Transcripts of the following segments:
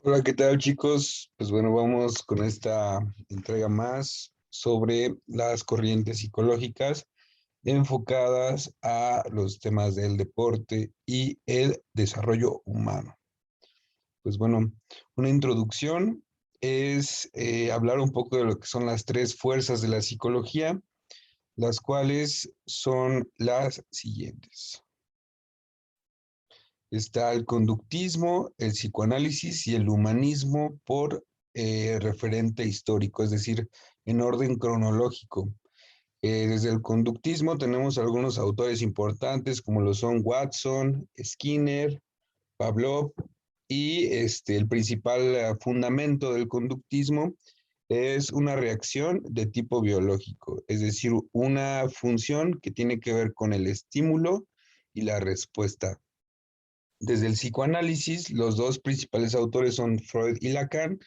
Hola, ¿qué tal, chicos? Pues bueno, vamos con esta entrega más sobre las corrientes psicológicas enfocadas a los temas del deporte y el desarrollo humano. Pues bueno, una introducción es hablar un poco de lo que son las tres fuerzas de la psicología, las cuales son las siguientes. Está el conductismo, el psicoanálisis y el humanismo por referente histórico, es decir, en orden cronológico. Desde el conductismo tenemos algunos autores importantes como lo son Watson, Skinner, Pavlov y el principal fundamento del conductismo es una reacción de tipo biológico, es decir, una función que tiene que ver con el estímulo y la respuesta. Desde el psicoanálisis, los dos principales autores son Freud y Lacan,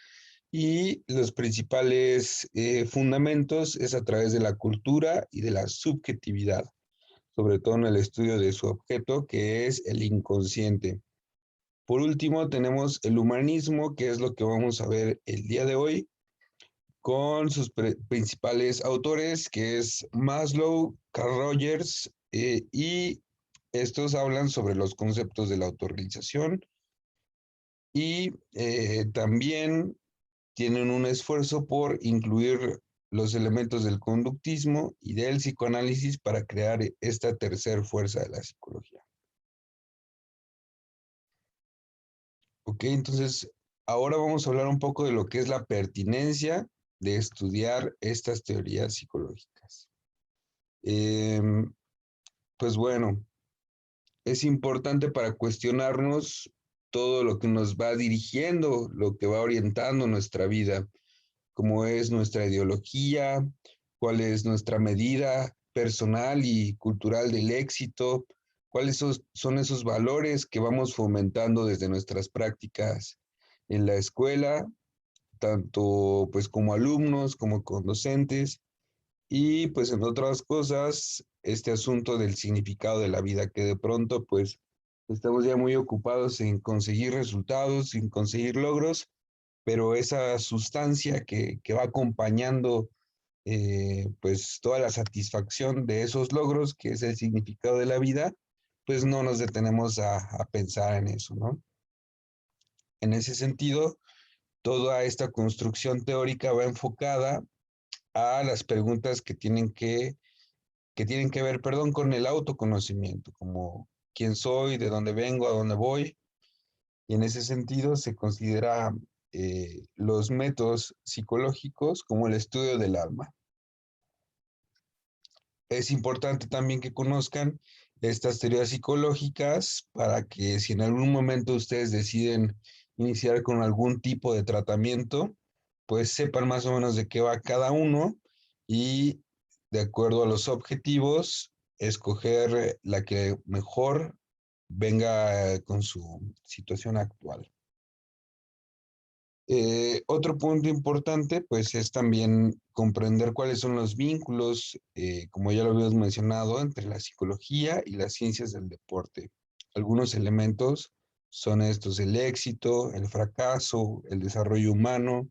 y los principales fundamentos es a través de la cultura y de la subjetividad, sobre todo en el estudio de su objeto, que es el inconsciente. Por último, tenemos el humanismo, que es lo que vamos a ver el día de hoy, con sus principales autores, que es Maslow, Carl Rogers, y estos hablan sobre los conceptos de la autorrealización, y también tienen un esfuerzo por incluir los elementos del conductismo y del psicoanálisis para crear esta tercera fuerza de la psicología. Ok, entonces ahora vamos a hablar un poco de lo que es la pertinencia de estudiar estas teorías psicológicas. Em, pues bueno, es importante para cuestionarnos todo lo que nos va dirigiendo, lo que va orientando nuestra vida, cómo es nuestra ideología, cuál es nuestra medida personal y cultural del éxito, cuáles son esos valores que vamos fomentando desde nuestras prácticas en la escuela, tanto pues como alumnos, como con docentes, y pues en otras cosas, este asunto del significado de la vida, que de pronto pues estamos ya muy ocupados en conseguir resultados, en conseguir logros, pero esa sustancia que va acompañando pues toda la satisfacción de esos logros, que es el significado de la vida, pues no nos detenemos a pensar en eso, ¿no? En ese sentido, toda esta construcción teórica va enfocada a las preguntas que tienen que ver, perdón, con el autoconocimiento, como quién soy, de dónde vengo, a dónde voy, y en ese sentido se considera los métodos psicológicos como el estudio del alma. Es importante también que conozcan estas teorías psicológicas para que si en algún momento ustedes deciden iniciar con algún tipo de tratamiento, pues sepan más o menos de qué va cada uno y de acuerdo a los objetivos, escoger la que mejor venga con su situación actual. Otro punto importante, pues, es también comprender cuáles son los vínculos, como ya lo habíamos mencionado, entre la psicología y las ciencias del deporte. Algunos elementos son estos: el éxito, el fracaso, el desarrollo humano,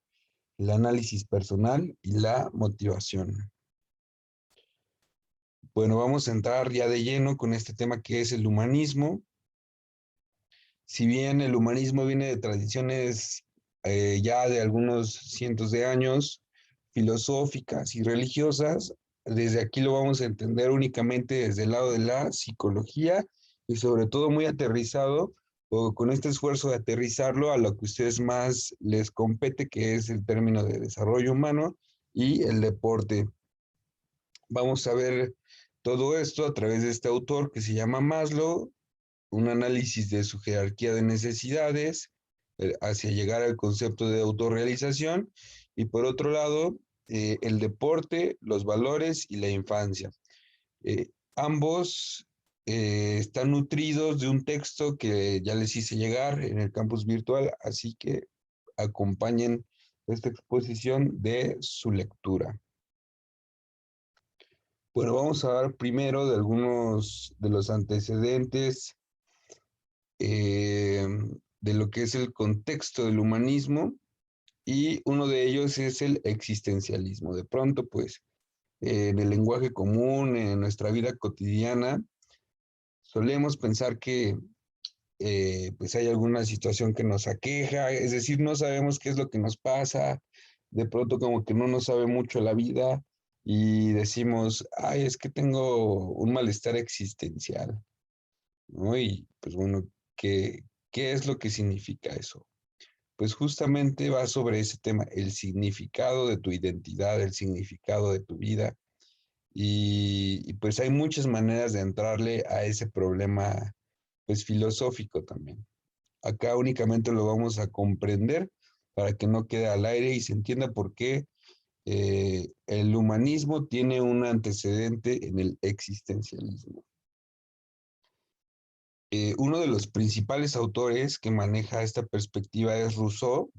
el análisis personal y la motivación. Bueno, vamos a entrar ya de lleno con este tema que es el humanismo. Si bien el humanismo viene de tradiciones ya de algunos cientos de años, filosóficas y religiosas, desde aquí lo vamos a entender únicamente desde el lado de la psicología y sobre todo muy aterrizado o con este esfuerzo de aterrizarlo a lo que a ustedes más les compete, que es el término de desarrollo humano y el deporte. Vamos a ver todo esto a través de este autor que se llama Maslow, un análisis de su jerarquía de necesidades hacia llegar al concepto de autorrealización, y por otro lado, el deporte, los valores y la infancia. Ambos están nutridos de un texto que ya les hice llegar en el campus virtual, así que acompañen esta exposición de su lectura. Bueno, vamos a hablar primero de algunos de los antecedentes eh, de lo que es el contexto del humanismo, y uno de ellos es el existencialismo. De pronto, pues, en el lenguaje común, en nuestra vida cotidiana, solemos pensar que pues hay alguna situación que nos aqueja, es decir, no sabemos qué es lo que nos pasa, de pronto como que no nos sabe mucho la vida y decimos, ay, es que tengo un malestar existencial, ¿no? Y pues bueno, ¿qué es lo que significa eso? Pues justamente va sobre ese tema, el significado de tu identidad, el significado de tu vida. Y pues hay muchas maneras de entrarle a ese problema, pues filosófico también. Acá únicamente lo vamos a comprender para que no quede al aire y se entienda por qué el humanismo tiene un antecedente en el existencialismo. Uno de los principales autores que maneja esta perspectiva es Rousseau.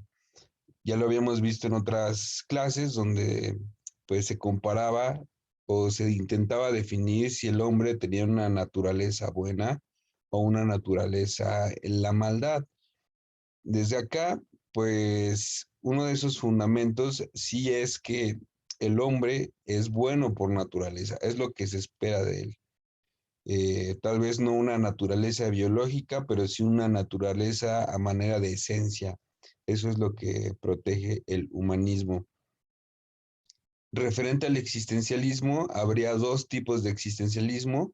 Ya lo habíamos visto en otras clases donde pues se comparaba o se intentaba definir si el hombre tenía una naturaleza buena o una naturaleza en la maldad. Desde acá, pues uno de esos fundamentos sí es que el hombre es bueno por naturaleza, es lo que se espera de él. Tal vez no una naturaleza biológica, pero sí una naturaleza a manera de esencia. Eso es lo que protege el humanismo. Referente al existencialismo, habría dos tipos de existencialismo.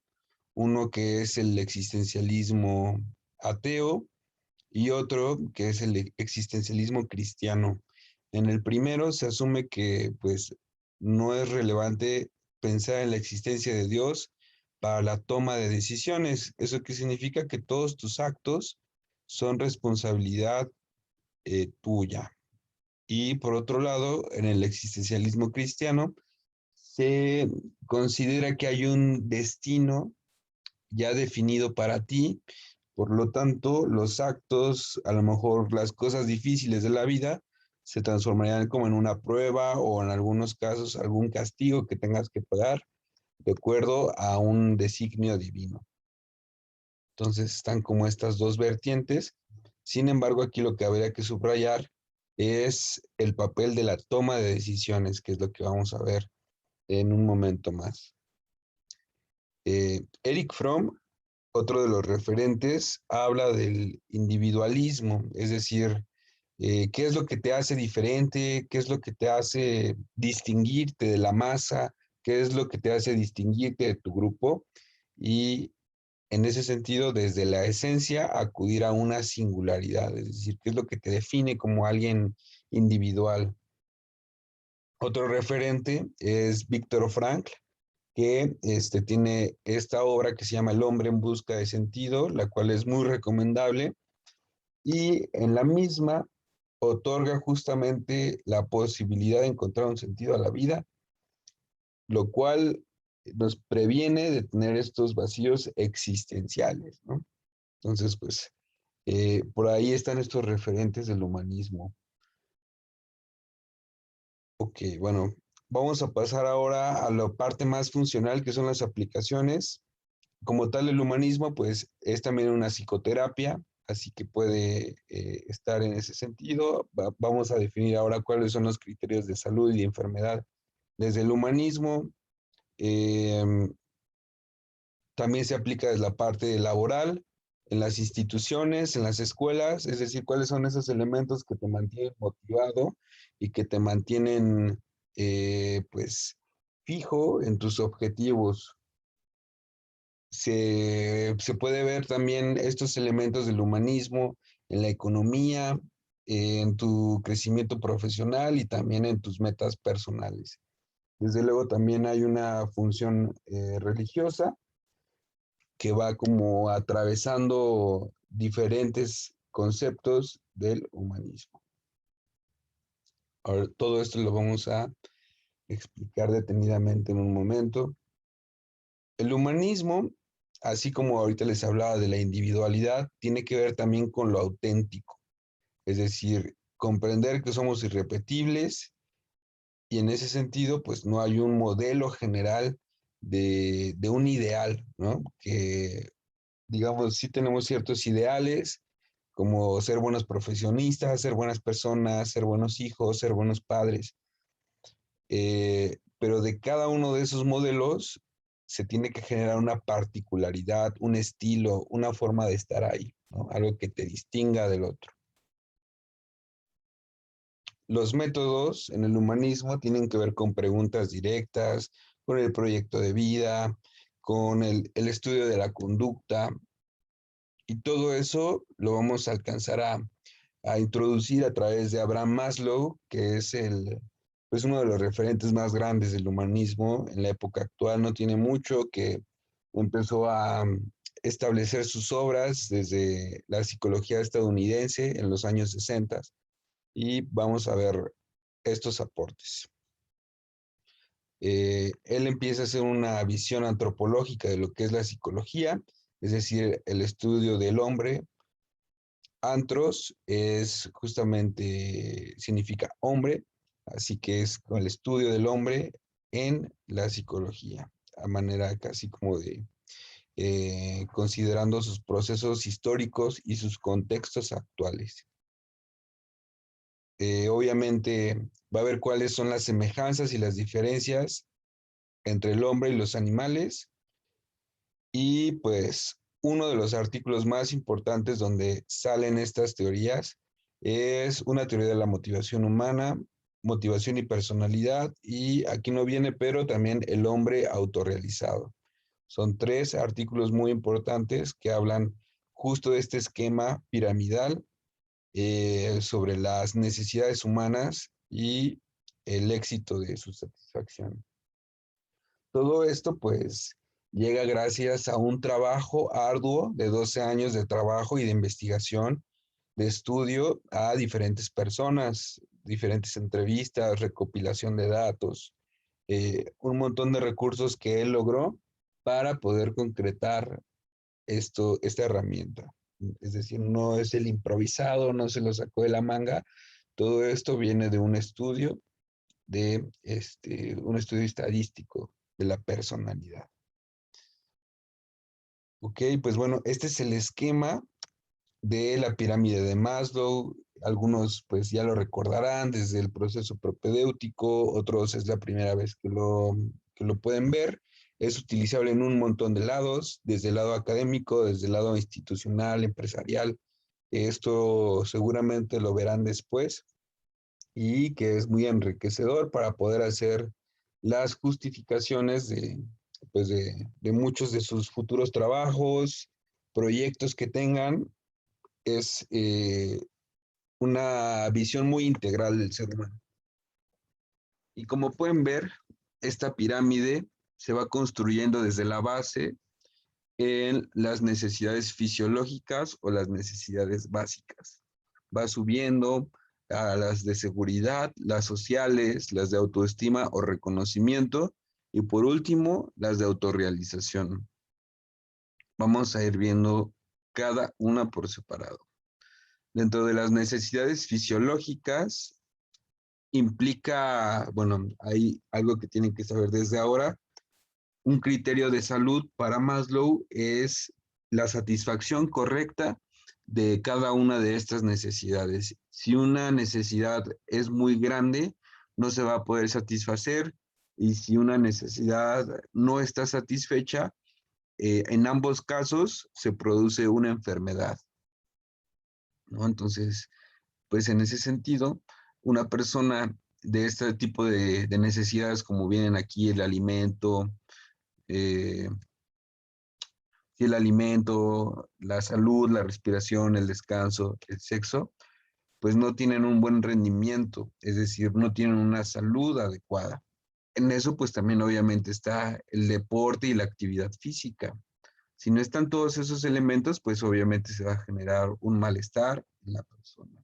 Uno que es el existencialismo ateo y otro que es el existencialismo cristiano. En el primero se asume que pues no es relevante pensar en la existencia de Dios para la toma de decisiones. Eso que significa que todos tus actos son responsabilidad tuya. Y por otro lado, en el existencialismo cristiano se considera que hay un destino ya definido para ti. Por lo tanto, los actos, a lo mejor las cosas difíciles de la vida, se transformarían como en una prueba o en algunos casos algún castigo que tengas que pagar de acuerdo a un designio divino. Entonces están como estas dos vertientes. Sin embargo, aquí lo que habría que subrayar es el papel de la toma de decisiones, que es lo que vamos a ver en un momento más. Eric Fromm, otro de los referentes, habla del individualismo, es decir, qué es lo que te hace diferente, qué es lo que te hace distinguirte de la masa, qué es lo que te hace distinguirte de tu grupo y en ese sentido, desde la esencia, acudir a una singularidad, es decir, qué es lo que te define como alguien individual. Otro referente es Víctor Frankl, que tiene esta obra que se llama El hombre en busca de sentido, la cual es muy recomendable, y en la misma otorga justamente la posibilidad de encontrar un sentido a la vida, lo cual nos previene de tener estos vacíos existenciales, ¿no? Entonces, pues, por ahí están estos referentes del humanismo. Ok, bueno, vamos a pasar ahora a la parte más funcional, que son las aplicaciones. Como tal, el humanismo, pues, es también una psicoterapia, así que puede estar en ese sentido. Vamos a definir ahora cuáles son los criterios de salud y de enfermedad desde el humanismo. Eh, También se aplica desde la parte laboral, en las instituciones, en las escuelas, es decir, cuáles son esos elementos que te mantienen motivado y que te mantienen, pues, fijo en tus objetivos. Se puede ver también estos elementos del humanismo en la economía, en tu crecimiento profesional y también en tus metas personales. Desde luego también hay una función religiosa que va como atravesando diferentes conceptos del humanismo. Ahora, todo esto lo vamos a explicar detenidamente en un momento. El humanismo, así como ahorita les hablaba de la individualidad, tiene que ver también con lo auténtico, es decir, comprender que somos irrepetibles y en ese sentido, pues no hay un modelo general de un ideal, ¿no? Que, digamos, sí tenemos ciertos ideales, como ser buenos profesionistas, ser buenas personas, ser buenos hijos, ser buenos padres. Pero de cada uno de esos modelos se tiene que generar una particularidad, un estilo, una forma de estar ahí, ¿no? Algo que te distinga del otro. Los métodos en el humanismo tienen que ver con preguntas directas, con el proyecto de vida, con el estudio de la conducta, y todo eso lo vamos a alcanzar a introducir a través de Abraham Maslow, que es pues uno de los referentes más grandes del humanismo en la época actual. No tiene mucho que empezó a establecer sus obras desde la psicología estadounidense en los años 60 y vamos a ver estos aportes. Él empieza a hacer una visión antropológica de lo que es la psicología, es decir, el estudio del hombre. Antros es justamente, significa hombre, así que es el estudio del hombre en la psicología, a manera casi como de considerando sus procesos históricos y sus contextos actuales. Obviamente va a ver cuáles son las semejanzas y las diferencias entre el hombre y los animales, y pues uno de los artículos más importantes donde salen estas teorías es una teoría de la motivación humana, motivación y personalidad, y aquí no viene, pero también el hombre autorrealizado. Son 3 artículos muy importantes que hablan justo de este esquema piramidal sobre las necesidades humanas y el éxito de su satisfacción. Todo esto pues llega gracias a un trabajo arduo de 12 años de trabajo y de investigación, de estudio a diferentes personas, diferentes entrevistas, recopilación de datos, un montón de recursos que él logró para poder concretar esta herramienta. Es decir, no es el improvisado, no se lo sacó de la manga, todo esto viene de un estudio un estudio estadístico de la personalidad. Ok, pues bueno, este es el esquema de la pirámide de Maslow. Algunos pues ya lo recordarán desde el proceso propedéutico, otros es la primera vez que lo pueden ver. Es utilizable en un montón de lados, desde el lado académico, desde el lado institucional, empresarial. Esto seguramente lo verán después y que es muy enriquecedor para poder hacer las justificaciones pues de muchos de sus futuros trabajos, proyectos que tengan. Es una visión muy integral del ser humano. Y como pueden ver, esta pirámide se va construyendo desde la base en las necesidades fisiológicas o las necesidades básicas. Va subiendo a las de seguridad, las sociales, las de autoestima o reconocimiento y por último las de autorrealización. Vamos a ir viendo cada una por separado. Dentro de las necesidades fisiológicas implica, bueno, hay algo que tienen que saber desde ahora. Un criterio de salud para Maslow es la satisfacción correcta de cada una de estas necesidades. Si una necesidad es muy grande, no se va a poder satisfacer, y si una necesidad no está satisfecha, en ambos casos se produce una enfermedad, ¿no? Entonces, pues en ese sentido, una persona de este tipo de necesidades, como vienen aquí eh, el alimento, la salud, la respiración, el descanso, el sexo, pues no tienen un buen rendimiento, es decir, no tienen una salud adecuada. En eso pues también obviamente está el deporte y la actividad física. Si no están todos esos elementos, pues obviamente se va a generar un malestar en la persona.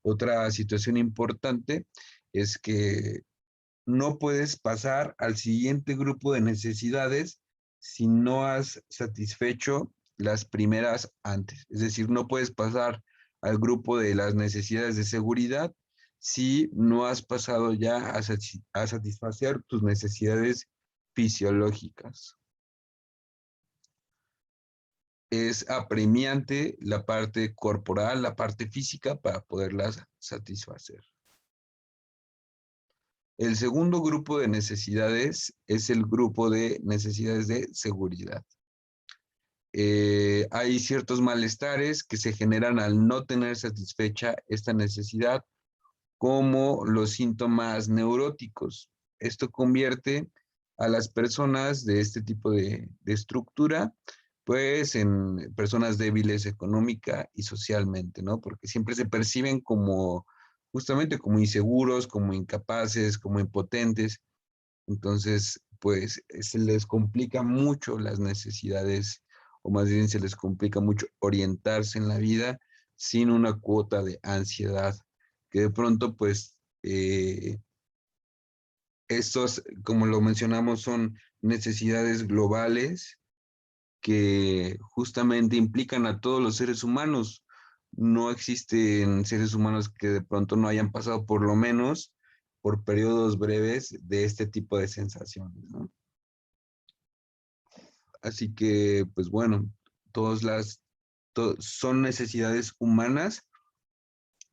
Otra situación importante es que no puedes pasar al siguiente grupo de necesidades si no has satisfecho las primeras antes. Es decir, no puedes pasar al grupo de las necesidades de seguridad si no has pasado ya a satisfacer tus necesidades fisiológicas. es apremiante la parte corporal, la parte física para poderlas satisfacer. El segundo grupo de necesidades es el grupo de necesidades de seguridad. Hay ciertos malestares que se generan al no tener satisfecha esta necesidad, como los síntomas neuróticos. Esto convierte a las personas de este tipo de estructura, pues en personas débiles económica y socialmente, ¿no? Porque siempre se perciben como, justamente como inseguros, como incapaces, como impotentes. Entonces, pues se les complica mucho las necesidades, o más bien se les complica mucho orientarse en la vida sin una cuota de ansiedad, que de pronto, pues, estos, como lo mencionamos, son necesidades globales que justamente implican a todos los seres humanos. No existen seres humanos que de pronto no hayan pasado por lo menos por periodos breves de este tipo de sensaciones, ¿no? Así que, pues bueno, todas son necesidades humanas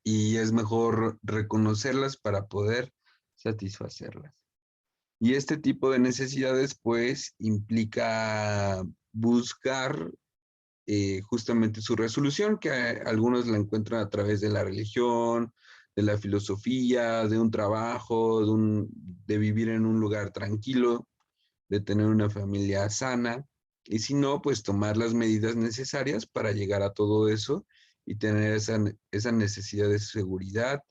y es mejor reconocerlas para poder satisfacerlas. Y este tipo de necesidades, pues, implica buscar justamente su resolución, que algunos la encuentran a través de la religión, de la filosofía, de un trabajo, de vivir en un lugar tranquilo, de tener una familia sana, y si no, pues tomar las medidas necesarias para llegar a todo eso y tener esa necesidad de seguridad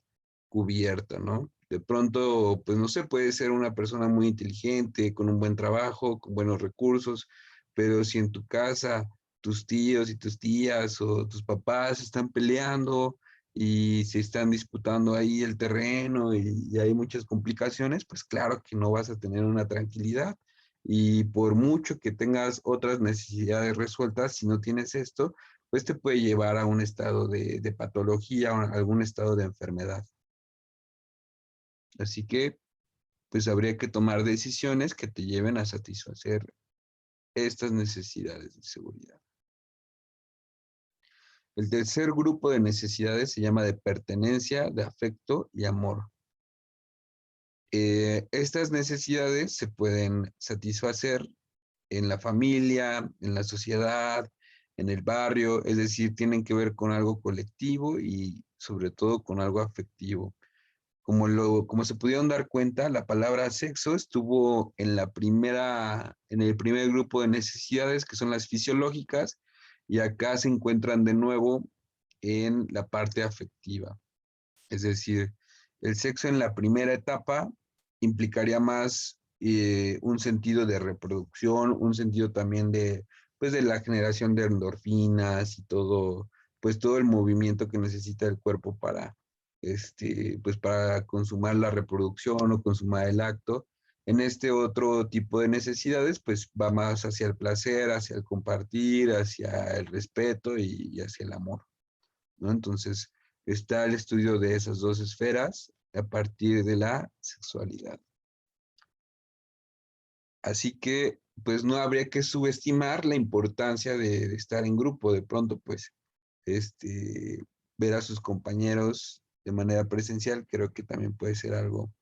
cubierta, ¿no? De pronto, pues no sé, puede ser una persona muy inteligente, con un buen trabajo, con buenos recursos, pero si en tu casa tus tíos y tus tías o tus papás están peleando y se están disputando ahí el terreno y hay muchas complicaciones, pues claro que no vas a tener una tranquilidad. Y por mucho que tengas otras necesidades resueltas, si no tienes esto, pues te puede llevar a un estado de patología o a algún estado de enfermedad. Así que, pues habría que tomar decisiones que te lleven a satisfacer estas necesidades de seguridad. El tercer grupo de necesidades se llama de pertenencia, de afecto y amor. Estas necesidades se pueden satisfacer en la familia, en la sociedad, en el barrio, es decir, tienen que ver con algo colectivo y sobre todo con algo afectivo. Como se pudieron dar cuenta, la palabra sexo estuvo en el primer grupo de necesidades, que son las fisiológicas, y acá se encuentran de nuevo en la parte afectiva. Es decir, el sexo en la primera etapa implicaría más un sentido de reproducción, un sentido también pues de la generación de endorfinas y todo, pues todo el movimiento que necesita el cuerpo para, pues para consumar la reproducción o consumar el acto. En este otro tipo de necesidades, pues va más hacia el placer, hacia el compartir, hacia el respeto y hacia el amor, ¿no? Entonces, está el estudio de esas dos esferas a partir de la sexualidad. Así que, pues no habría que subestimar la importancia de estar en grupo. De pronto, pues, ver a sus compañeros de manera presencial, creo que también puede ser algo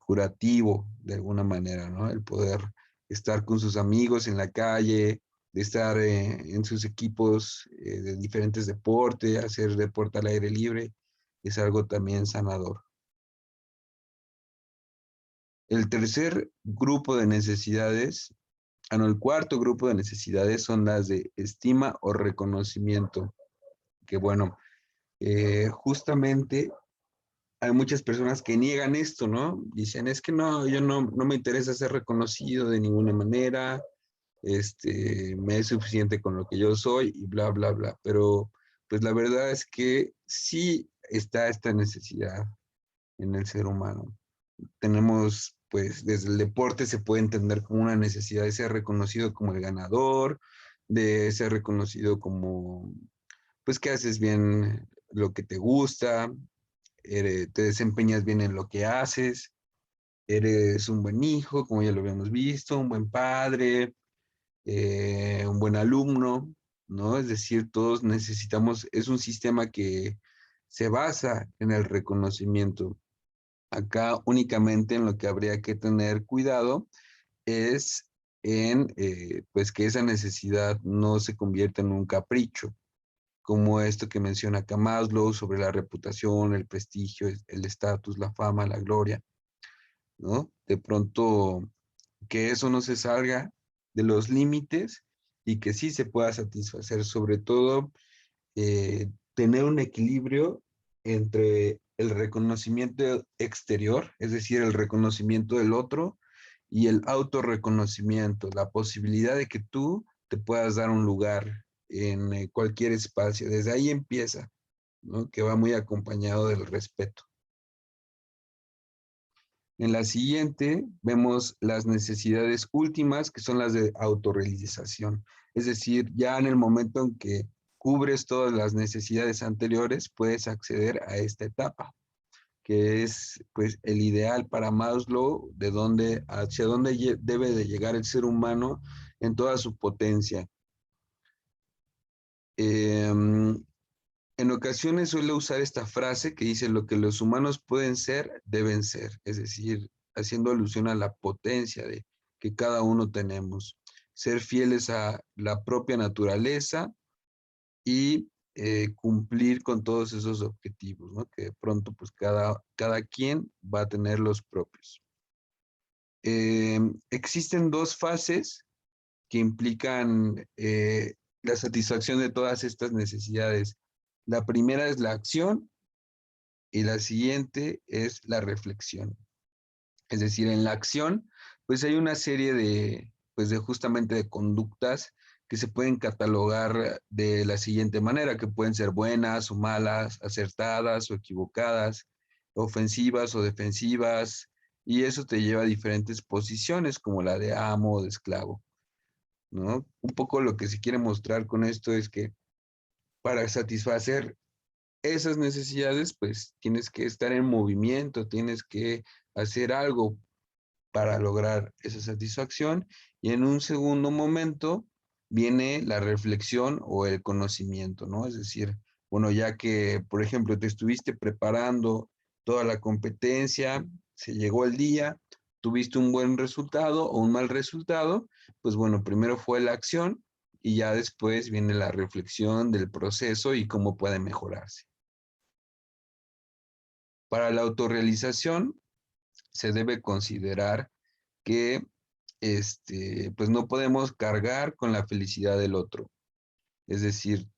curativo de alguna manera, ¿no? El poder estar con sus amigos en la calle, de estar en sus equipos de diferentes deportes, hacer deporte al aire libre, es algo también sanador. El tercer grupo de necesidades, no, el cuarto grupo de necesidades son las de estima o reconocimiento, que bueno, justamente hay muchas personas que niegan esto, ¿no? Dicen, es que no, yo no me interesa ser reconocido de ninguna manera, me es suficiente con lo que yo soy y bla, bla, bla. Pero pues la verdad es que sí está esta necesidad en el ser humano. Tenemos, pues, desde el deporte se puede entender como una necesidad de ser reconocido como el ganador, de ser reconocido como, pues, que haces bien lo que te gusta, te desempeñas bien en lo que haces, eres un buen hijo, como ya lo habíamos visto, un buen padre, un buen alumno, ¿no? Es decir, todos necesitamos, es un sistema que se basa en el reconocimiento. Acá únicamente en lo que habría que tener cuidado es en pues que esa necesidad no se convierta en un capricho, como esto que menciona acá Maslow sobre la reputación, el prestigio, el estatus, la fama, la gloria, ¿no? De pronto que eso no se salga de los límites y que sí se pueda satisfacer, sobre todo tener un equilibrio entre el reconocimiento exterior, es decir, el reconocimiento del otro, y el autorreconocimiento, la posibilidad de que tú te puedas dar un lugar en cualquier espacio. Desde ahí empieza, ¿no? Que va muy acompañado del respeto. En la siguiente vemos las necesidades últimas, que son las de autorrealización. Es decir, ya en el momento en que cubres todas las necesidades anteriores, puedes acceder a esta etapa, que es pues el ideal para Maslow, de dónde, hacia dónde debe de llegar el ser humano en toda su potencia. En ocasiones suele usar esta frase que dice: lo que los humanos pueden ser, deben ser, es decir, haciendo alusión a la potencia de que cada uno tenemos, ser fieles a la propia naturaleza y cumplir con todos esos objetivos, ¿no? Que de pronto pues cada quien va a tener los propios. Existen dos fases que implican la satisfacción de todas estas necesidades. La primera es la acción y la siguiente es la reflexión. Es decir, en la acción, pues hay una serie pues de justamente de conductas que se pueden catalogar de la siguiente manera, que pueden ser buenas o malas, acertadas o equivocadas, ofensivas o defensivas, y eso te lleva a diferentes posiciones, como la de amo o de esclavo, ¿no? Un poco lo que se quiere mostrar con esto es que para satisfacer esas necesidades, pues tienes que estar en movimiento, tienes que hacer algo para lograr esa satisfacción, y en un segundo momento viene la reflexión o el conocimiento, ¿no? Es decir, bueno, ya que, por ejemplo, te estuviste preparando toda la competencia, se llegó el día, tuviste un buen resultado o un mal resultado, pues bueno, primero fue la acción y ya después viene la reflexión del proceso y cómo puede mejorarse. Para la autorrealización se debe considerar que pues no podemos cargar con la felicidad del otro. Es decir,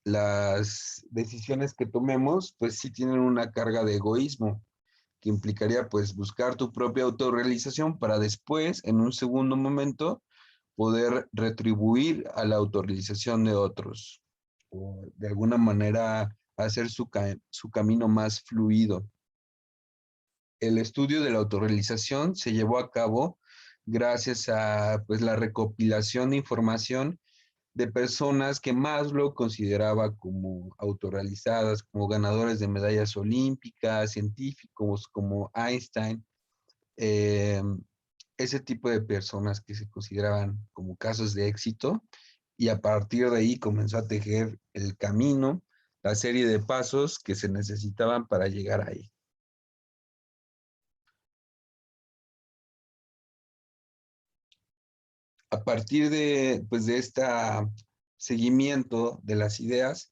las decisiones que tomemos, pues sí tienen una carga de egoísmo, que implicaría pues buscar tu propia autorrealización para después, en un segundo momento, poder retribuir a la autorrealización de otros, o de alguna manera hacer su camino más fluido. El estudio de la autorrealización se llevó a cabo gracias a pues, la recopilación de información de personas que Maslow consideraba como autorrealizadas, como ganadores de medallas olímpicas, científicos como Einstein, eh, ese tipo de personas que se consideraban como casos de éxito, y a partir de ahí comenzó a tejer el camino, la serie de pasos que se necesitaban para llegar ahí. A partir pues, de este seguimiento de las ideas,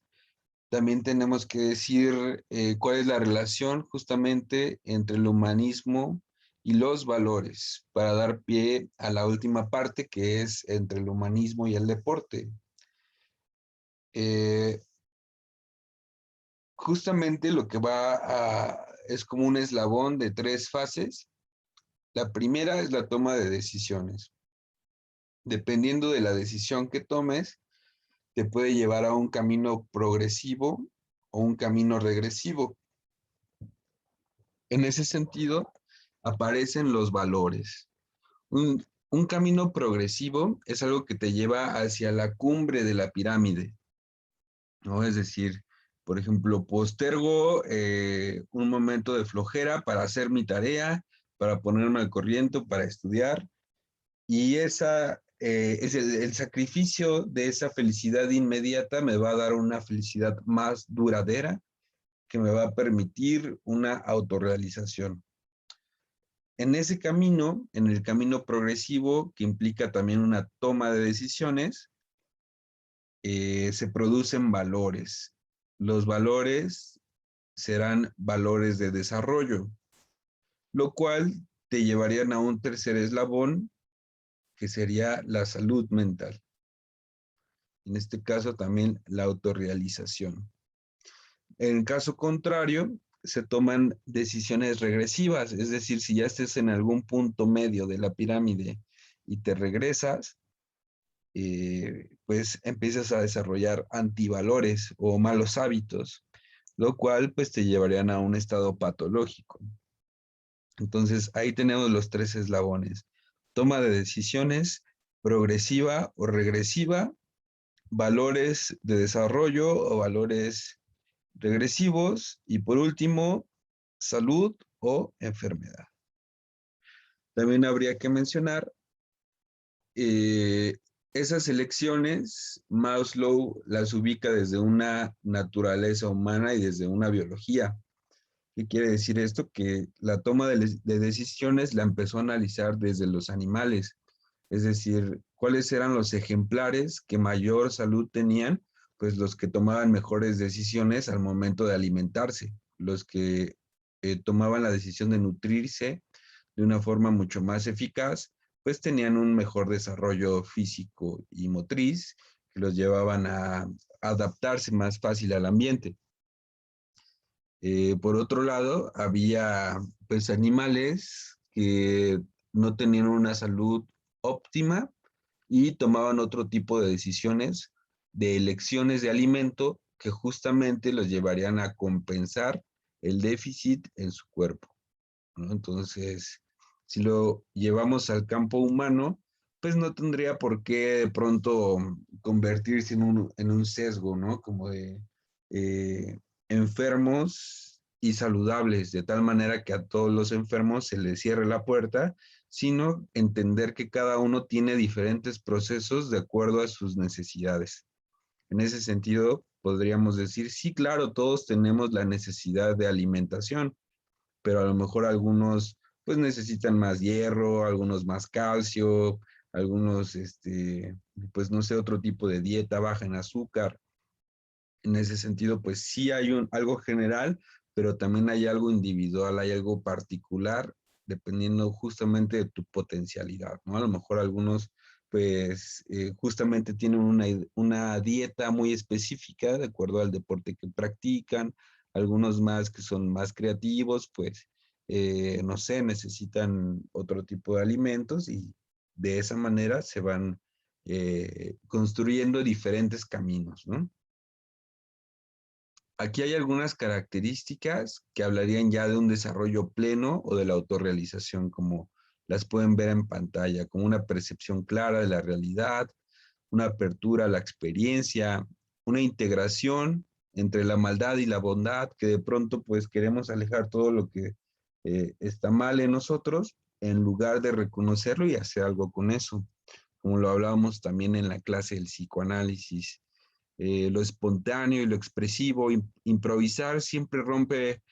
también tenemos que decir cuál es la relación justamente entre el humanismo y los valores, para dar pie a la última parte, que es entre el humanismo y el deporte. Eh, Justamente lo que es como un eslabón de 3 fases. La primera es la toma de decisiones. Dependiendo de la decisión que tomes, te puede llevar a un camino progresivo o un camino regresivo. En ese sentido, aparecen los valores. Un camino progresivo es algo que te lleva hacia la cumbre de la pirámide, ¿no? Es decir, por ejemplo, postergo un momento de flojera para hacer mi tarea, para ponerme al corriente, para estudiar, y es el sacrificio de esa felicidad inmediata me va a dar una felicidad más duradera que me va a permitir una autorrealización. En ese camino, en el camino progresivo, que implica también una toma de decisiones, se producen valores. Los valores serán valores de desarrollo, lo cual te llevarían a un tercer eslabón, que sería la salud mental. En este caso también la autorrealización. En caso contrario, se toman decisiones regresivas, es decir, si ya estés en algún punto medio de la pirámide y te regresas, pues empiezas a desarrollar antivalores o malos hábitos, lo cual pues te llevarían a un estado patológico. Entonces ahí tenemos los tres eslabones: toma de decisiones progresiva o regresiva, valores de desarrollo o valores regresivos, y por último, salud o enfermedad. También habría que mencionar esas elecciones. Maslow las ubica desde una naturaleza humana y desde una biología. ¿Qué quiere decir esto? Que la toma de decisiones la empezó a analizar desde los animales, es decir, cuáles eran los ejemplares que mayor salud tenían, pues los que tomaban mejores decisiones al momento de alimentarse, los que tomaban la decisión de nutrirse de una forma mucho más eficaz, pues tenían un mejor desarrollo físico y motriz, que los llevaban a adaptarse más fácil al ambiente. Por otro lado, había pues animales que no tenían una salud óptima y tomaban otro tipo de decisiones, de elecciones de alimento, que justamente los llevarían a compensar el déficit en su cuerpo, ¿no? Entonces, si lo llevamos al campo humano, pues no tendría por qué de pronto convertirse en un sesgo, ¿no? Como de enfermos y saludables, de tal manera que a todos los enfermos se les cierre la puerta, sino entender que cada uno tiene diferentes procesos de acuerdo a sus necesidades. En ese sentido, podríamos decir, sí, claro, todos tenemos la necesidad de alimentación, pero a lo mejor algunos pues necesitan más hierro, algunos más calcio, algunos, pues no sé, otro tipo de dieta baja en azúcar. En ese sentido, pues sí hay algo general, pero también hay algo individual, hay algo particular, dependiendo justamente de tu potencialidad, ¿no? A lo mejor algunos, pues, justamente tienen una dieta muy específica de acuerdo al deporte que practican, algunos más que son más creativos, pues, no sé, necesitan otro tipo de alimentos y de esa manera se van construyendo diferentes caminos, ¿no? Aquí hay algunas características que hablarían ya de un desarrollo pleno o de la autorrealización, como las pueden ver en pantalla, como una percepción clara de la realidad, una apertura a la experiencia, una integración entre la maldad y la bondad, que de pronto pues queremos alejar todo lo que está mal en nosotros en lugar de reconocerlo y hacer algo con eso, como lo hablábamos también en la clase del psicoanálisis. Lo espontáneo y lo expresivo, improvisar siempre rompe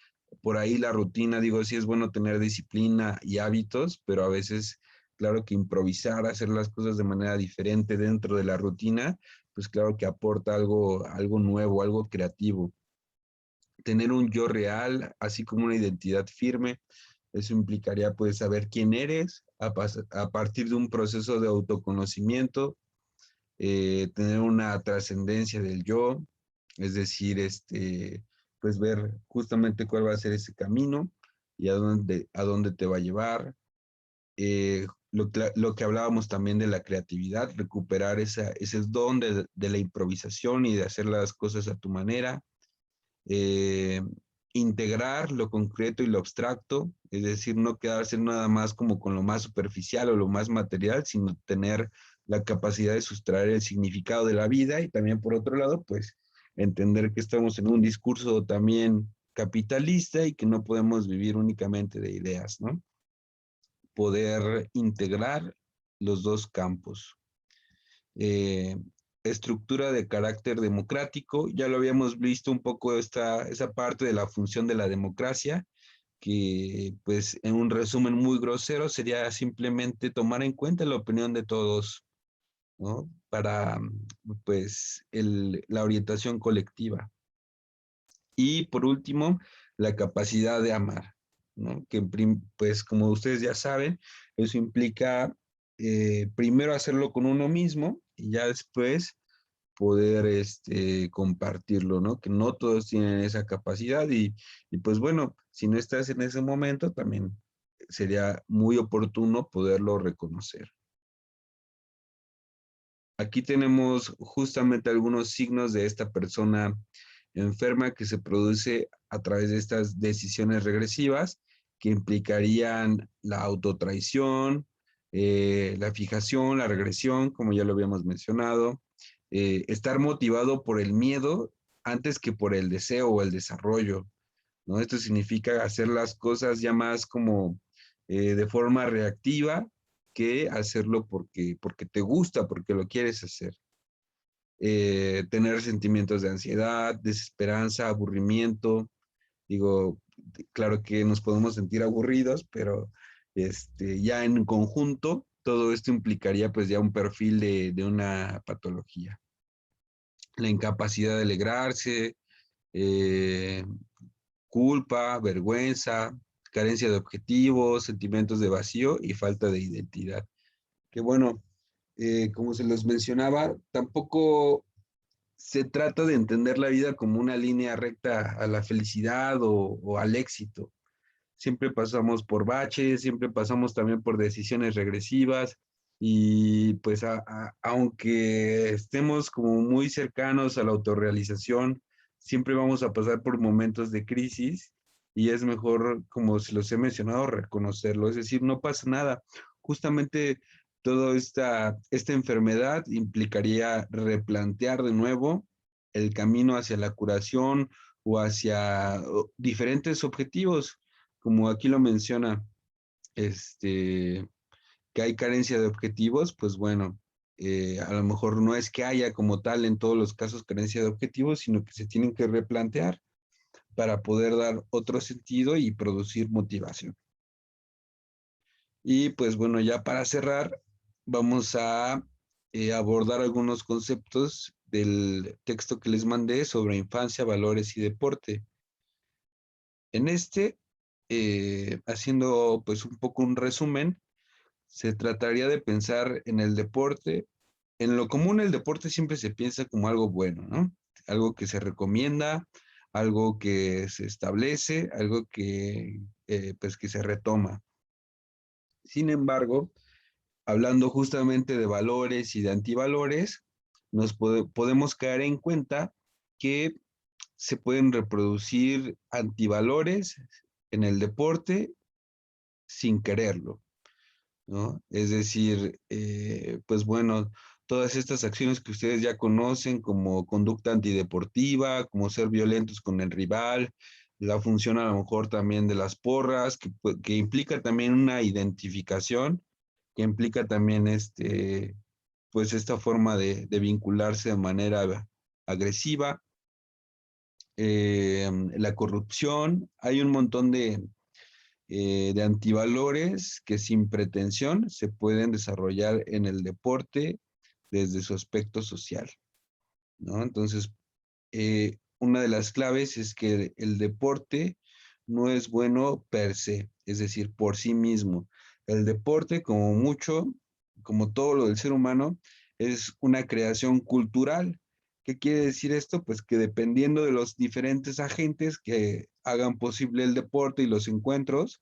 por ahí la rutina. Digo, sí es bueno tener disciplina y hábitos, pero a veces, claro que improvisar, hacer las cosas de manera diferente dentro de la rutina, pues claro que aporta algo nuevo, algo creativo. Tener un yo real, así como una identidad firme, eso implicaría pues saber quién eres a partir de un proceso de autoconocimiento, tener una trascendencia del yo, es decir, pues ver justamente cuál va a ser ese camino y a dónde te va a llevar. Lo que hablábamos también de la creatividad, recuperar ese don de la improvisación y de hacer las cosas a tu manera. Eh, Integrar lo concreto y lo abstracto, es decir, no quedarse nada más como con lo más superficial o lo más material, sino tener la capacidad de sustraer el significado de la vida. Y también por otro lado, pues entender que estamos en un discurso también capitalista y que no podemos vivir únicamente de ideas, ¿no? Poder integrar los dos campos. eh, estructura de carácter democrático. Ya lo habíamos visto un poco esa parte de la función de la democracia, que pues en un resumen muy grosero sería simplemente tomar en cuenta la opinión de todos, ¿no? Para pues la orientación colectiva. Y por último, la capacidad de amar, ¿no? Que pues como ustedes ya saben, eso implica primero hacerlo con uno mismo y ya después poder compartirlo, ¿no? Que no todos tienen esa capacidad y pues bueno, si no estás en ese momento, también sería muy oportuno poderlo reconocer. Aquí tenemos justamente algunos signos de esta persona enferma que se produce a través de estas decisiones regresivas que implicarían la autotraición, la fijación, la regresión, como ya lo habíamos mencionado, estar motivado por el miedo antes que por el deseo o el desarrollo, ¿no? Esto significa hacer las cosas ya más como de forma reactiva que hacerlo porque te gusta, porque lo quieres hacer. Tener sentimientos de ansiedad, desesperanza, aburrimiento. Digo, claro que nos podemos sentir aburridos, pero ya en conjunto todo esto implicaría pues ya un perfil de una patología. La incapacidad de alegrarse, eh, culpa, vergüenza, carencia de objetivos, sentimientos de vacío y falta de identidad. Que bueno, como se los mencionaba, tampoco se trata de entender la vida como una línea recta a la felicidad o al éxito. Siempre pasamos por baches, siempre pasamos también por decisiones regresivas y pues aunque estemos como muy cercanos a la autorrealización, siempre vamos a pasar por momentos de crisis y es mejor, como se los he mencionado, reconocerlo. Es decir, no pasa nada. Justamente toda esta enfermedad implicaría replantear de nuevo el camino hacia la curación o hacia diferentes objetivos como aquí lo menciona, que hay carencia de objetivos, pues bueno, a lo mejor no es que haya como tal en todos los casos carencia de objetivos, sino que se tienen que replantear para poder dar otro sentido y producir motivación. Y pues bueno, ya para cerrar, vamos a abordar algunos conceptos del texto que les mandé sobre infancia, valores y deporte. En haciendo pues un poco un resumen, se trataría de pensar en el deporte. En lo común el deporte siempre se piensa como algo bueno, ¿no? Algo que se recomienda, algo que se establece, algo pues que se retoma. Sin embargo, hablando justamente de valores y de antivalores, podemos caer en cuenta que se pueden reproducir antivalores en el deporte sin quererlo, ¿no? Es decir, pues bueno, todas estas acciones que ustedes ya conocen como conducta antideportiva, como ser violentos con el rival, la función a lo mejor también de las porras, que implica también una identificación, que implica también pues esta forma de vincularse de manera agresiva, la corrupción, hay un montón de antivalores que sin pretensión se pueden desarrollar en el deporte desde su aspecto social, ¿no? Entonces, una de las claves es que el deporte no es bueno per se, es decir, por sí mismo. El deporte, como mucho, como todo lo del ser humano, es una creación cultural. ¿Qué quiere decir esto? Pues que dependiendo de los diferentes agentes que hagan posible el deporte y los encuentros,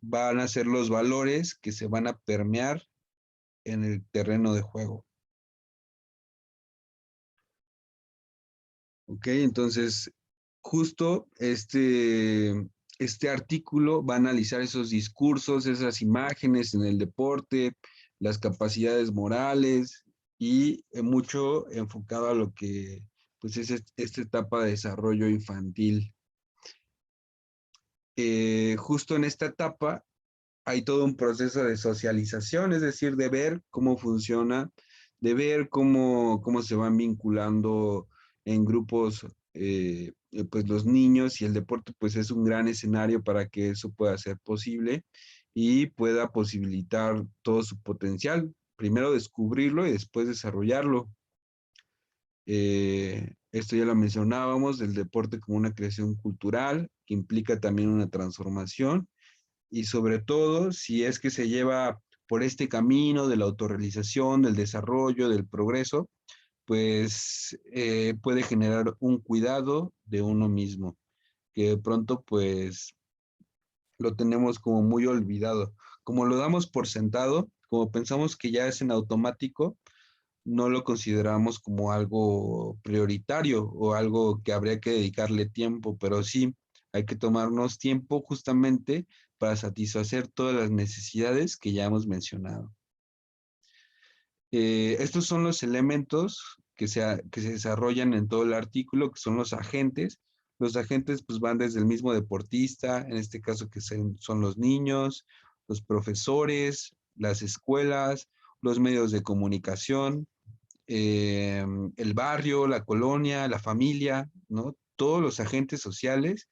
van a ser los valores que se van a permear en el terreno de juego. ¿Ok? Entonces, justo este artículo va a analizar esos discursos, esas imágenes en el deporte, las capacidades morales y mucho enfocado a lo que pues es esta etapa de desarrollo infantil. Justo en esta etapa hay todo un proceso de socialización, es decir, de ver cómo funciona, de ver cómo se van vinculando en grupos, pues los niños, y el deporte pues es un gran escenario para que eso pueda ser posible y pueda posibilitar todo su potencial. Primero descubrirlo y después desarrollarlo. Esto ya lo mencionábamos, el deporte como una creación cultural que implica también una transformación, y sobre todo si es que se lleva por este camino de la autorrealización, del desarrollo, del progreso, pues puede generar un cuidado de uno mismo, que de pronto pues lo tenemos como muy olvidado. Como lo damos por sentado, como pensamos que ya es en automático, no lo consideramos como algo prioritario o algo que habría que dedicarle tiempo, pero sí hay que tomarnos tiempo justamente para satisfacer todas las necesidades que ya hemos mencionado. Estos son los elementos que se desarrollan en todo el artículo, que son los agentes. Los agentes pues van desde el mismo deportista, en este caso que son los niños, los profesores, las escuelas, los medios de comunicación, el barrio, la colonia, la familia, ¿no? Todos los agentes sociales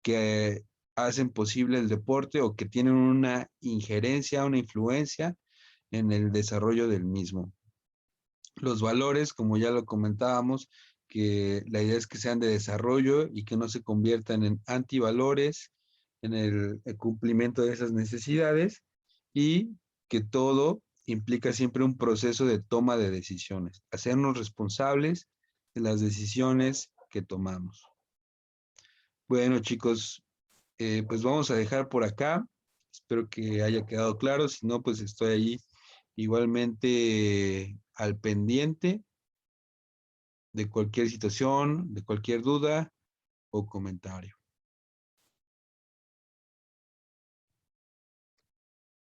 que hacen posible el deporte o que tienen una injerencia, una influencia en el desarrollo del mismo. Los valores, como ya lo comentábamos, que la idea es que sean de desarrollo y que no se conviertan en antivalores en el cumplimiento de esas necesidades, y que todo implica siempre un proceso de toma de decisiones, hacernos responsables de las decisiones que tomamos. Bueno, chicos, pues vamos a dejar por acá. Espero que haya quedado claro. Si no, pues estoy ahí igualmente al pendiente de cualquier situación, de cualquier duda o comentario.